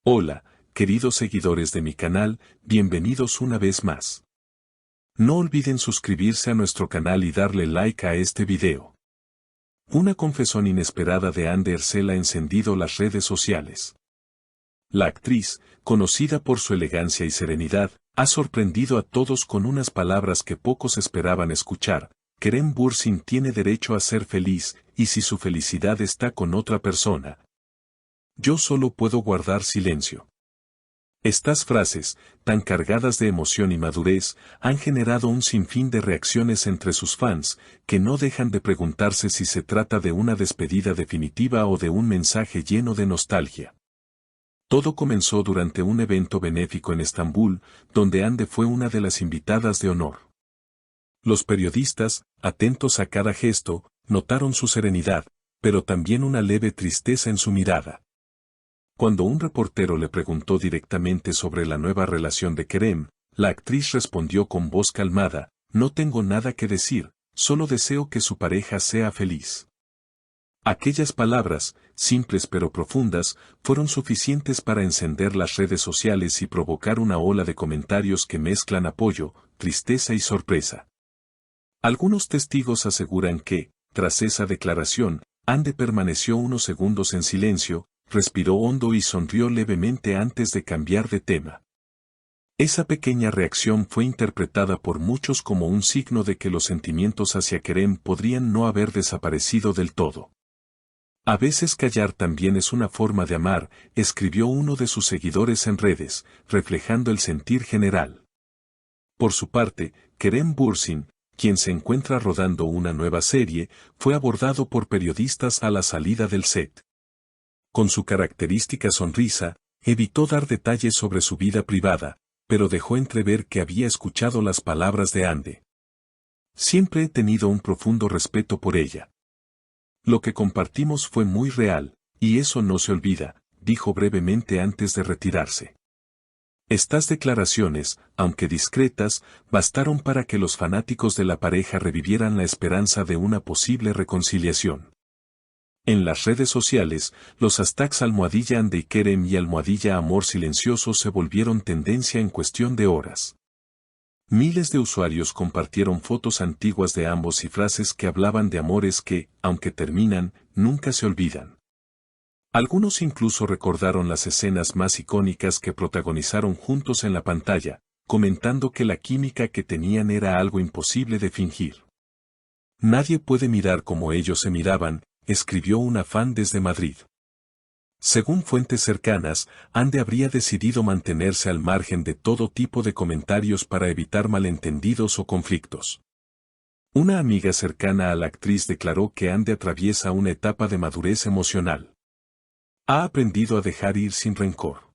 Hola, queridos seguidores de mi canal, bienvenidos una vez más. No olviden suscribirse a nuestro canal y darle like a este video. Una confesión inesperada de Anne Ercel ha encendido las redes sociales. La actriz, conocida por su elegancia y serenidad, ha sorprendido a todos con unas palabras que pocos esperaban escuchar. Kerem Bürsin tiene derecho a ser feliz, y si su felicidad está con otra persona, yo solo puedo guardar silencio. Estas frases, tan cargadas de emoción y madurez, han generado un sinfín de reacciones entre sus fans, que no dejan de preguntarse si se trata de una despedida definitiva o de un mensaje lleno de nostalgia. Todo comenzó durante un evento benéfico en Estambul, donde Hande fue una de las invitadas de honor. Los periodistas, atentos a cada gesto, notaron su serenidad, pero también una leve tristeza en su mirada. Cuando un reportero le preguntó directamente sobre la nueva relación de Kerem, la actriz respondió con voz calmada: "No tengo nada que decir, solo deseo que su pareja sea feliz". Aquellas palabras, simples pero profundas, fueron suficientes para encender las redes sociales y provocar una ola de comentarios que mezclan apoyo, tristeza y sorpresa. Algunos testigos aseguran que, tras esa declaración, Hande permaneció unos segundos en silencio, respiró hondo y sonrió levemente antes de cambiar de tema. Esa pequeña reacción fue interpretada por muchos como un signo de que los sentimientos hacia Kerem podrían no haber desaparecido del todo. A veces callar también es una forma de amar, escribió uno de sus seguidores en redes, reflejando el sentir general. Por su parte, Kerem Bürsin, quien se encuentra rodando una nueva serie, fue abordado por periodistas a la salida del set. Con su característica sonrisa, evitó dar detalles sobre su vida privada, pero dejó entrever que había escuchado las palabras de Hande. Siempre he tenido un profundo respeto por ella. Lo que compartimos fue muy real, y eso no se olvida, dijo brevemente antes de retirarse. Estas declaraciones, aunque discretas, bastaron para que los fanáticos de la pareja revivieran la esperanza de una posible reconciliación. En las redes sociales, los hashtags #Hande y Kerem y #Amor Silencioso se volvieron tendencia en cuestión de horas. Miles de usuarios compartieron fotos antiguas de ambos y frases que hablaban de amores que, aunque terminan, nunca se olvidan. Algunos incluso recordaron las escenas más icónicas que protagonizaron juntos en la pantalla, comentando que la química que tenían era algo imposible de fingir. Nadie puede mirar como ellos se miraban, escribió una fan desde Madrid. Según fuentes cercanas, Hande habría decidido mantenerse al margen de todo tipo de comentarios para evitar malentendidos o conflictos. Una amiga cercana a la actriz declaró que Hande atraviesa una etapa de madurez emocional. Ha aprendido a dejar ir sin rencor.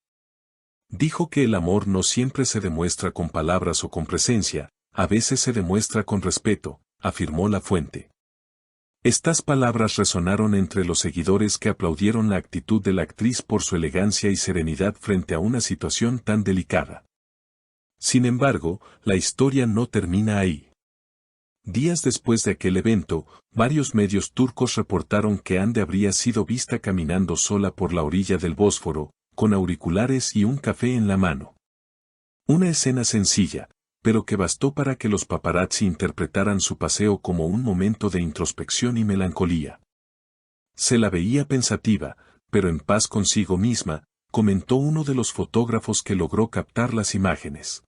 Dijo que el amor no siempre se demuestra con palabras o con presencia, a veces se demuestra con respeto, afirmó la fuente. Estas palabras resonaron entre los seguidores que aplaudieron la actitud de la actriz por su elegancia y serenidad frente a una situación tan delicada. Sin embargo, la historia no termina ahí. Días después de aquel evento, varios medios turcos reportaron que Hande habría sido vista caminando sola por la orilla del Bósforo, con auriculares y un café en la mano. Una escena sencilla, pero que bastó para que los paparazzi interpretaran su paseo como un momento de introspección y melancolía. Se la veía pensativa, pero en paz consigo misma, comentó uno de los fotógrafos que logró captar las imágenes.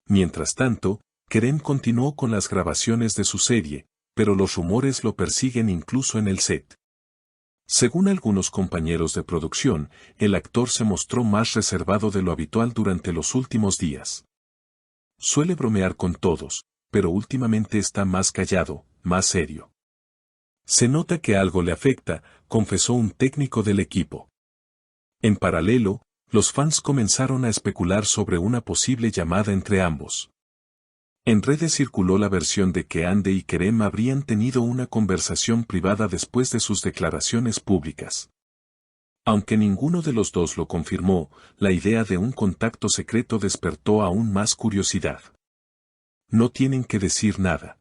Mientras tanto, Kerem continuó con las grabaciones de su serie, pero los rumores lo persiguen incluso en el set. Según algunos compañeros de producción, el actor se mostró más reservado de lo habitual durante los últimos días. Suele bromear con todos, pero últimamente está más callado, más serio. Se nota que algo le afecta, confesó un técnico del equipo. En paralelo, los fans comenzaron a especular sobre una posible llamada entre ambos. En redes circuló la versión de que Hande y Kerem habrían tenido una conversación privada después de sus declaraciones públicas. Aunque ninguno de los dos lo confirmó, la idea de un contacto secreto despertó aún más curiosidad. No tienen que decir nada.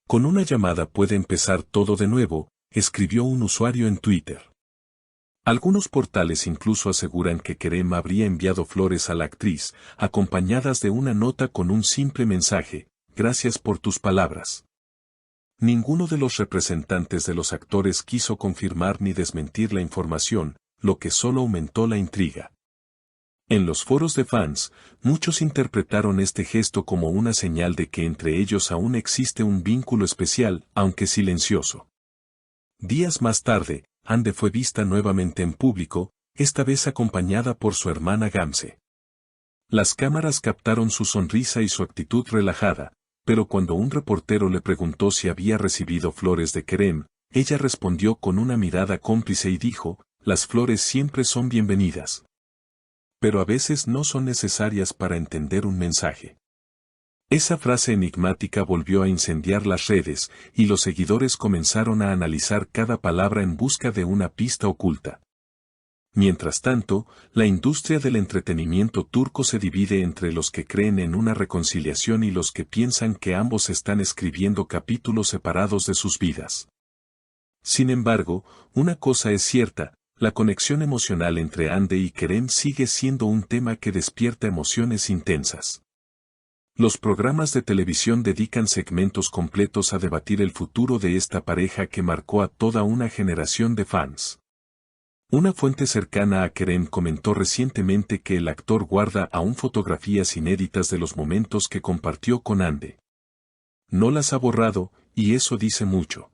Con una llamada puede empezar todo de nuevo, escribió un usuario en Twitter. Algunos portales incluso aseguran que Kerem habría enviado flores a la actriz, acompañadas de una nota con un simple mensaje: gracias por tus palabras. Ninguno de los representantes de los actores quiso confirmar ni desmentir la información, lo que solo aumentó la intriga. En los foros de fans, muchos interpretaron este gesto como una señal de que entre ellos aún existe un vínculo especial, aunque silencioso. Días más tarde, Hande fue vista nuevamente en público, esta vez acompañada por su hermana Gamze. Las cámaras captaron su sonrisa y su actitud relajada, pero cuando un reportero le preguntó si había recibido flores de Kerem, ella respondió con una mirada cómplice y dijo: las flores siempre son bienvenidas. Pero a veces no son necesarias para entender un mensaje. Esa frase enigmática volvió a incendiar las redes, y los seguidores comenzaron a analizar cada palabra en busca de una pista oculta. Mientras tanto, la industria del entretenimiento turco se divide entre los que creen en una reconciliación y los que piensan que ambos están escribiendo capítulos separados de sus vidas. Sin embargo, una cosa es cierta: la conexión emocional entre Hande y Kerem sigue siendo un tema que despierta emociones intensas. Los programas de televisión dedican segmentos completos a debatir el futuro de esta pareja que marcó a toda una generación de fans. Una fuente cercana a Kerem comentó recientemente que el actor guarda aún fotografías inéditas de los momentos que compartió con Hande. No las ha borrado, y eso dice mucho.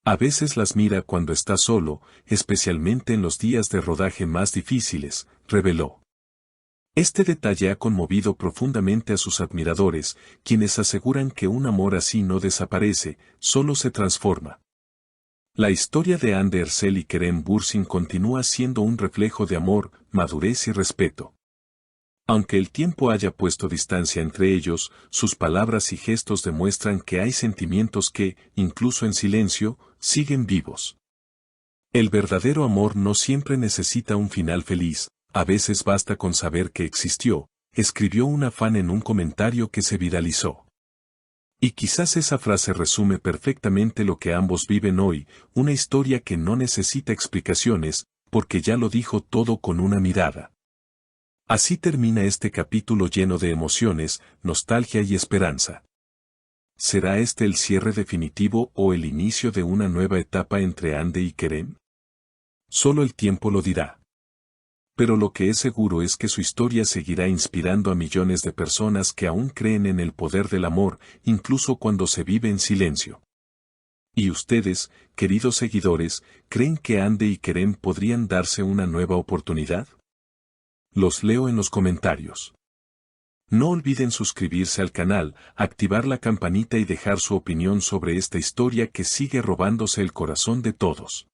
A veces las mira cuando está solo, especialmente en los días de rodaje más difíciles, reveló. Este detalle ha conmovido profundamente a sus admiradores, quienes aseguran que un amor así no desaparece, solo se transforma. La historia de Hande Erçel y Kerem Bürsin continúa siendo un reflejo de amor, madurez y respeto. Aunque el tiempo haya puesto distancia entre ellos, sus palabras y gestos demuestran que hay sentimientos que, incluso en silencio, siguen vivos. El verdadero amor no siempre necesita un final feliz. A veces basta con saber que existió, escribió una fan en un comentario que se viralizó. Y quizás esa frase resume perfectamente lo que ambos viven hoy, una historia que no necesita explicaciones, porque ya lo dijo todo con una mirada. Así termina este capítulo lleno de emociones, nostalgia y esperanza. ¿Será este el cierre definitivo o el inicio de una nueva etapa entre Hande y Kerem? Solo el tiempo lo dirá. Pero lo que es seguro es que su historia seguirá inspirando a millones de personas que aún creen en el poder del amor, incluso cuando se vive en silencio. ¿Y ustedes, queridos seguidores, creen que Hande y Kerem podrían darse una nueva oportunidad? Los leo en los comentarios. No olviden suscribirse al canal, activar la campanita y dejar su opinión sobre esta historia que sigue robándose el corazón de todos.